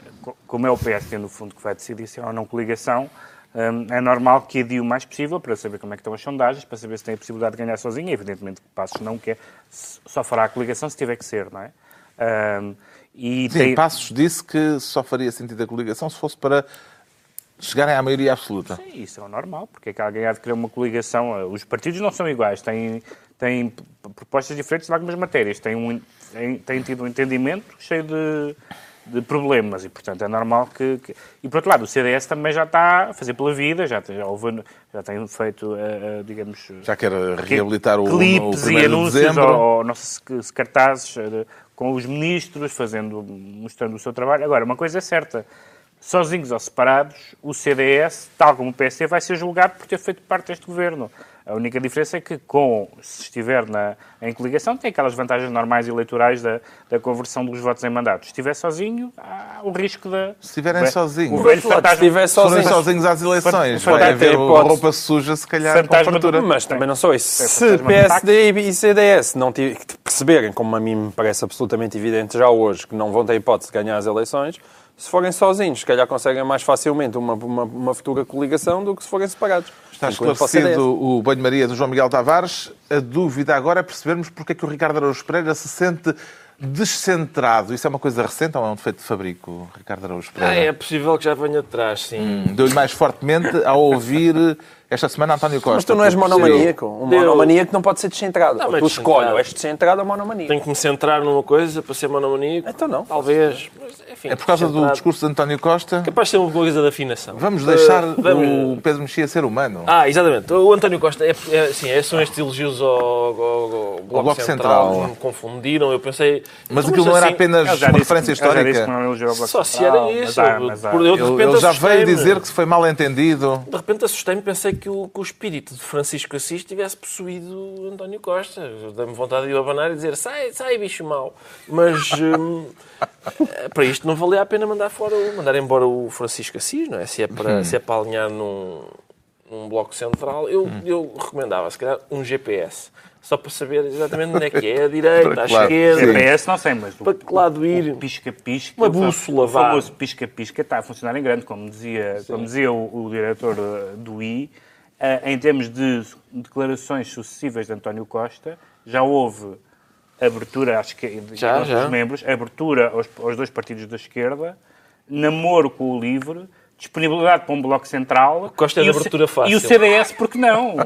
como é o PSD, no fundo, que vai decidir se há ou não coligação, é normal que adie o mais possível para saber como é que estão as sondagens, para saber se tem a possibilidade de ganhar sozinho. Evidentemente que Passos não quer, só fará a coligação se tiver que ser, não é? Passos disse que só faria sentido a coligação se fosse para chegarem à maioria absoluta. Sim, isso é normal, porque é que alguém há de querer uma coligação. Os partidos não são iguais, têm propostas diferentes em algumas matérias, têm tido um entendimento cheio de problemas e, portanto, é normal que... E, por outro lado, o CDS também já está a fazer pela vida, já tem feito, digamos... Já quer reabilitar o clipes e anúncios ou não sei se cartazes com os ministros, mostrando o seu trabalho. Agora, uma coisa é certa, sozinhos ou separados, o CDS, tal como o PSD, vai ser julgado por ter feito parte deste governo. A única diferença é que, se estiver em coligação, tem aquelas vantagens normais eleitorais da conversão dos votos em mandatos. Se estiver sozinho, há o risco de... Se estiverem sozinhos. O velho fantasma... Se forem sozinhos às eleições, vai haver roupa suja, se calhar, com fartura. Mas também não só isso. Se PSD e CDS não perceberem, como a mim me parece absolutamente evidente já hoje, que não vão ter hipótese de ganhar as eleições, se forem sozinhos, se calhar conseguem mais facilmente uma futura coligação do que se forem separados. Está esclarecido o banho-maria do João Miguel Tavares. A dúvida agora é percebermos porque é que o Ricardo Araújo Pereira se sente descentrado. Isso é uma coisa recente ou é um defeito de fabrico, Ricardo Araújo Pereira? É possível que já venha de trás, sim. Deu-lhe mais fortemente ao ouvir esta semana António Costa. Mas tu não és monomaníaco. Um monomaníaco não pode ser descentrado. Não, tu escolhes, és descentrado ou monomaníaco. Tenho que me centrar numa coisa para ser monomaníaco? Então não. Talvez. Mas, enfim, é por causa do discurso de António Costa? Capaz de ser uma coisa de afinação. Vamos deixar o Pedro Mexia ser humano. Exatamente. O António Costa, são estes elogios ao Bloco Central. Me confundiram. Eu pensei... Mas aquilo não era apenas uma referência histórica. Só se era isso. Ele já veio dizer que se foi mal entendido. De repente assustei-me, pensei que o espírito de Francisco Assis tivesse possuído António Costa. Dá-me vontade de ir abanar e dizer sai bicho mau. Mas para isto não valia a pena mandar embora o Francisco Assis, não é? Se é para alinhar num bloco central, eu recomendava, se calhar, um GPS. Só para saber exatamente onde é que é, à direita, à esquerda. GPS não sei, mas para que lado ir. Pisca-pisca. Uma bússola, o famoso pisca-pisca está a funcionar em grande, como dizia o diretor do I. Em termos de declarações sucessivas de António Costa, já houve abertura dos membros, abertura aos dois partidos da esquerda, namoro com o LIVRE, disponibilidade para um bloco central. Costa é de abertura fácil. E o CDS, porque não?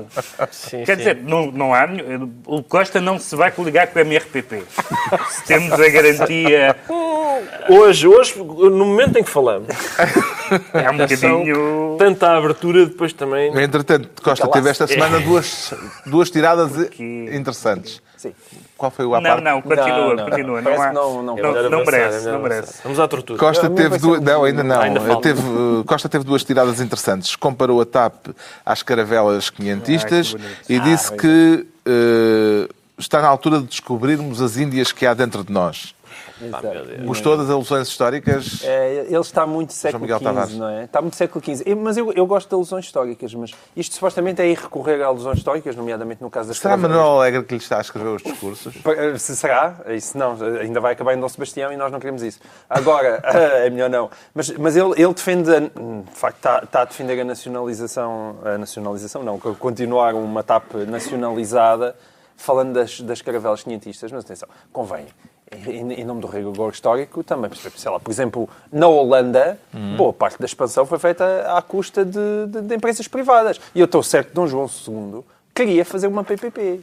Quer dizer, sim. Não há... O Costa não se vai coligar com o MRPP. Se temos a garantia... Hoje, no momento em que falamos, é um bocadinho... Tanta abertura, depois também... Entretanto, Costa teve esta semana duas tiradas interessantes. Sim. Qual foi o à parte? Não, continua. Não merece. Vamos à tortura. Costa teve duas... Não, ainda não. Costa teve duas tiradas interessantes. Comparou a TAP às caravelas quinhentistas e disse que está na altura de descobrirmos as Índias que há dentro de nós. Gostou das alusões históricas? Ele está muito século XV, não é? Está muito século XV. Mas eu gosto de alusões históricas, mas isto supostamente é ir recorrer a alusões históricas, nomeadamente no caso das Será Manuel Alegre que lhe está a escrever os discursos? Será? Isso não. Ainda vai acabar em Dom Sebastião e nós não queremos isso. Agora, é melhor não. Mas ele defende, de facto, está a defender a nacionalização não, continuar uma TAP nacionalizada, falando das caravelas quinhentistas, mas atenção, convém. Em nome do rigor histórico, também, sei lá, por exemplo, na Holanda, boa parte da expansão foi feita à custa de empresas privadas. E eu estou certo que Dom João II queria fazer uma PPP.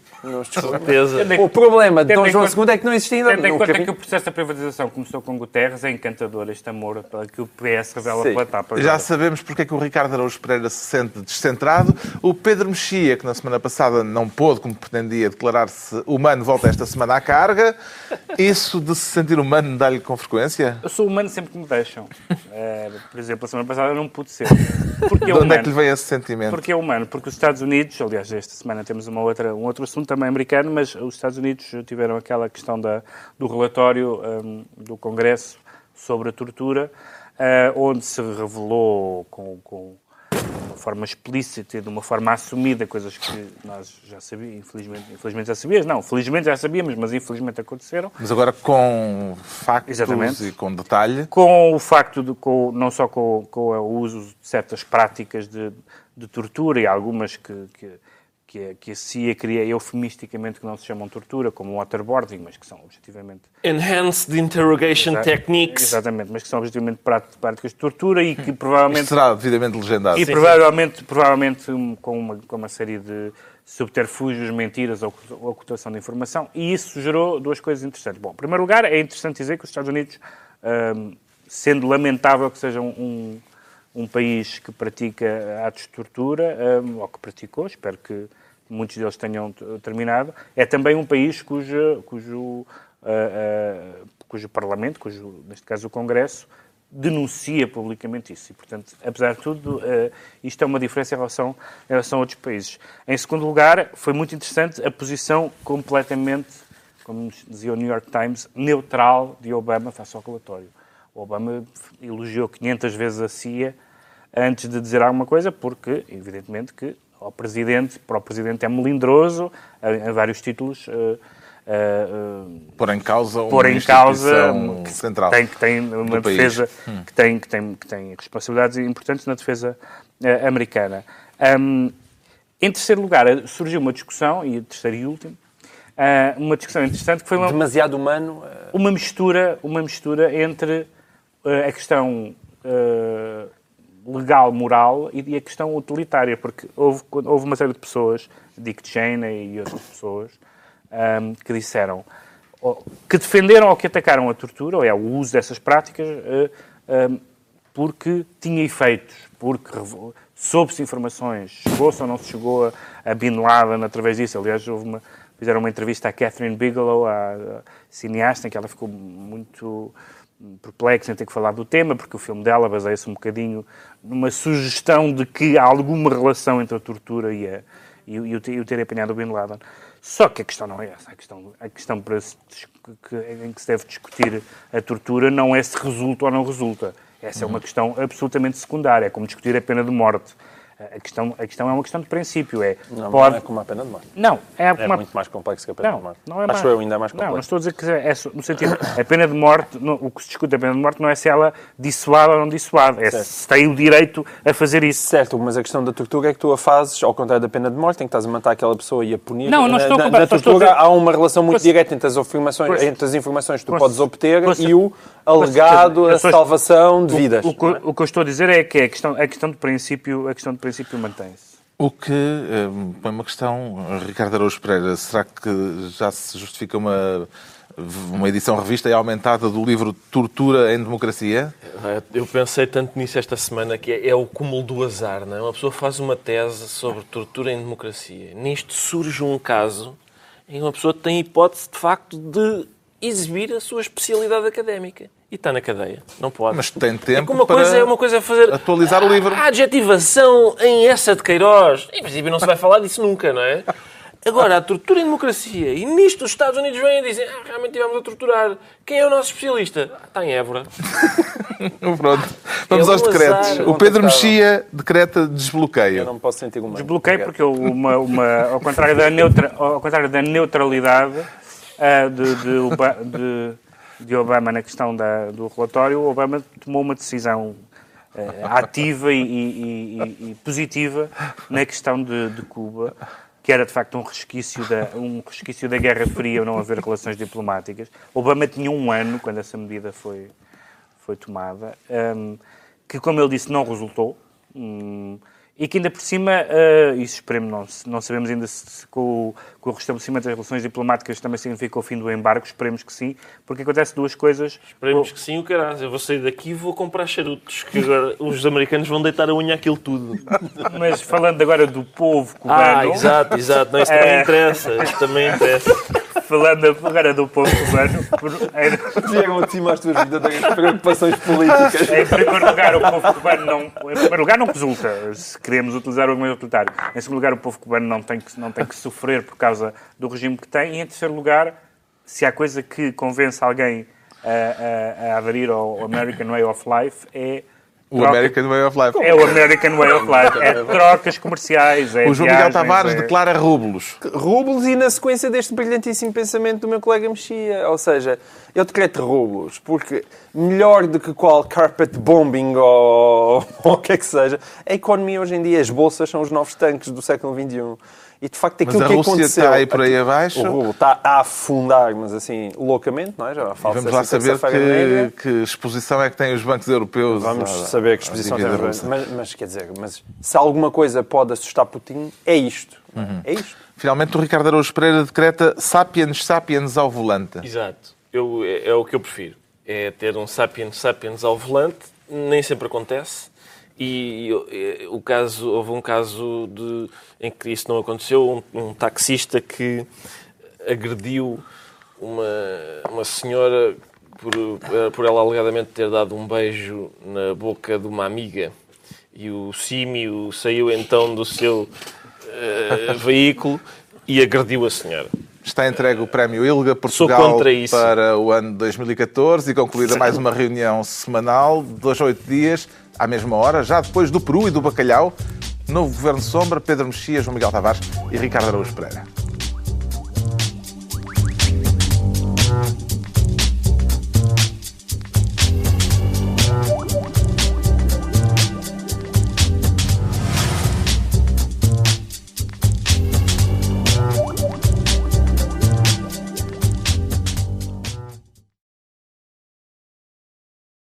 O problema de Dom João II é que não existia ainda. Tendo em conta que o processo da privatização começou com Guterres, é encantador este amor que o PS revela pela TAP. Já sabemos porque é que o Ricardo Araújo Pereira se sente descentrado. O Pedro Mexia, que na semana passada não pôde, como pretendia, declarar-se humano, volta esta semana à carga. Isso de se sentir humano dá-lhe com frequência? Eu sou humano sempre que me deixam. Por exemplo, a semana passada eu não pude ser. Porque de onde é que lhe veio esse sentimento? Porque é humano. Porque os Estados Unidos, aliás, esta semana temos um outro assunto também americano, mas os Estados Unidos tiveram aquela questão do relatório do Congresso sobre a tortura, onde se revelou com uma forma explícita e de uma forma assumida coisas que nós já sabíamos, infelizmente já sabíamos, não, felizmente já sabíamos, mas infelizmente aconteceram. Mas agora com factos e com detalhe. Com o facto não só com o uso de certas práticas de tortura e algumas que a CIA cria eufemisticamente que não se chamam tortura, como o waterboarding, mas que são objetivamente... Enhanced Interrogation Techniques. Exatamente, mas que são objetivamente práticas de tortura e que provavelmente... Isto será devidamente legendado. E provavelmente com uma série de subterfúgios, mentiras ou ocultação de informação. E isso gerou duas coisas interessantes. Bom, em primeiro lugar, é interessante dizer que os Estados Unidos, sendo lamentável que sejam um país que pratica atos de tortura, ou que praticou, espero que muitos deles tenham terminado, é também um país cujo Parlamento, neste caso o Congresso, denuncia publicamente isso. E, portanto, apesar de tudo, isto é uma diferença em relação a outros países. Em segundo lugar, foi muito interessante a posição completamente, como dizia o New York Times, neutral de Obama face ao relatório. O Obama elogiou 500 vezes a CIA antes de dizer alguma coisa, porque, evidentemente, que para o Presidente é melindroso, em vários títulos, pôr em causa uma instituição central que tem uma defesa que tem responsabilidades importantes na defesa americana. Em terceiro lugar, surgiu uma discussão, e terceiro e último, uma discussão interessante que foi demasiado humano. Uma mistura entre a questão legal, moral e a questão utilitária, porque houve uma série de pessoas, Dick Cheney e outras pessoas, que disseram, que defenderam ou que atacaram a tortura, ou o uso dessas práticas, porque tinha efeitos, porque soube-se informações, chegou-se ou não se chegou a Bin Laden através disso. Aliás, fizeram uma entrevista à Catherine Bigelow, a cineasta, em que ela ficou muito perplexa em ter que falar do tema, porque o filme dela baseia-se um bocadinho numa sugestão de que há alguma relação entre a tortura e o ter apanhado o Bin Laden. Só que a questão não é essa. A questão em que se deve discutir a tortura não é se resulta ou não resulta. Essa é uma questão absolutamente secundária. É como discutir a pena de morte. A questão é uma questão de princípio. Não é como a pena de morte. Não. É muito mais complexo que a pena de morte. Acho eu ainda mais complexo. Não estou a dizer que é no sentido... A pena de morte, o que se discute a pena de morte não é se ela dissuade ou não dissuade. É se tem o direito a fazer isso. Certo, mas a questão da tortura é que tu a fazes, ao contrário da pena de morte, em que estás a matar aquela pessoa e a punir. Não estou a Na tortura há uma relação muito direta entre as informações que tu podes obter e o alegado, a salvação de vidas. O que eu estou a dizer é que a questão de princípio mantém-se. O que põe uma questão, Ricardo Araújo Pereira, será que já se justifica uma edição revista e aumentada do livro Tortura em Democracia? Eu pensei tanto nisso esta semana, que é o cúmulo do azar, não é? Uma pessoa faz uma tese sobre tortura em democracia. Nisto surge um caso em que uma pessoa tem hipótese, de facto, de exibir a sua especialidade académica. E está na cadeia. Não pode. Mas tem tempo uma coisa é fazer atualizar o livro. A adjetivação em Essa de Queiroz. Em princípio não se vai falar disso nunca, não é? Agora, a tortura em democracia. E nisto os Estados Unidos vêm e dizem realmente tivemos a torturar. Quem é o nosso especialista? Está em Évora. Pronto. Vamos aos decretos. O Pedro Mexia decreta desbloqueio. Eu não me posso sentir humano. Desbloqueio porque ao contrário da neutralidade de Obama na questão do relatório, o Obama tomou uma decisão ativa e positiva na questão de Cuba, que era de facto um resquício da Guerra Fria ou não haver relações diplomáticas. Obama tinha um ano quando essa medida foi tomada, que, como ele disse, não resultou. E que ainda por cima, isso esperemos, não sabemos ainda se com o restabelecimento das relações diplomáticas também significa o fim do embargo, esperemos que sim, porque acontece duas coisas. Esperemos que sim, o caralho. Eu vou sair daqui e vou comprar charutos, que agora os americanos vão deitar a unha àquilo tudo. Mas falando agora do povo cubano... Exato. Não, isso também interessa. Isso também interessa. Falando agora do povo cubano... Chegam acima às tuas verdadeiras preocupações políticas. Em primeiro lugar, o povo cubano não resulta, se queremos utilizar o argumento utilitário. Em segundo lugar, o povo cubano não tem que sofrer por causa do regime que tem. E em terceiro lugar, se há coisa que convence alguém a aderir ao American Way of Life, é... O American Way of Life. É o American Way of Life. É trocas comerciais, o João Miguel Tavares declara rublos. Rublos e na sequência deste brilhantíssimo pensamento do meu colega Mexia. Ou seja, eu decreto rublos, porque melhor do que qual carpet bombing ou o que é que seja, a economia hoje em dia, as bolsas são os novos tanques do século XXI. E, de facto, aquilo que aconteceu... Mas a Rússia está aí por aí abaixo. O rublo está a afundar, mas assim, loucamente, não é? Já vamos lá saber que exposição é que têm os bancos europeus. Vamos saber que exposição tem os bancos. Mas, quer dizer, se alguma coisa pode assustar Putin, é isto. É isto. Finalmente, o Ricardo Araújo Pereira decreta sapiens ao volante. Exato. É o que eu prefiro. É ter um sapiens ao volante. Nem sempre acontece. E houve um caso em que isso não aconteceu, um taxista que agrediu uma senhora por ela alegadamente ter dado um beijo na boca de uma amiga, e o símio saiu então do seu veículo e agrediu a senhora. Está entregue o prémio ILGA Portugal para o ano de 2014 e concluída mais uma reunião semanal, 2 a 8 dias, à mesma hora, já depois do Peru e do Bacalhau. Novo Governo Sombra, Pedro Mexia, João Miguel Tavares e Ricardo Araújo Pereira.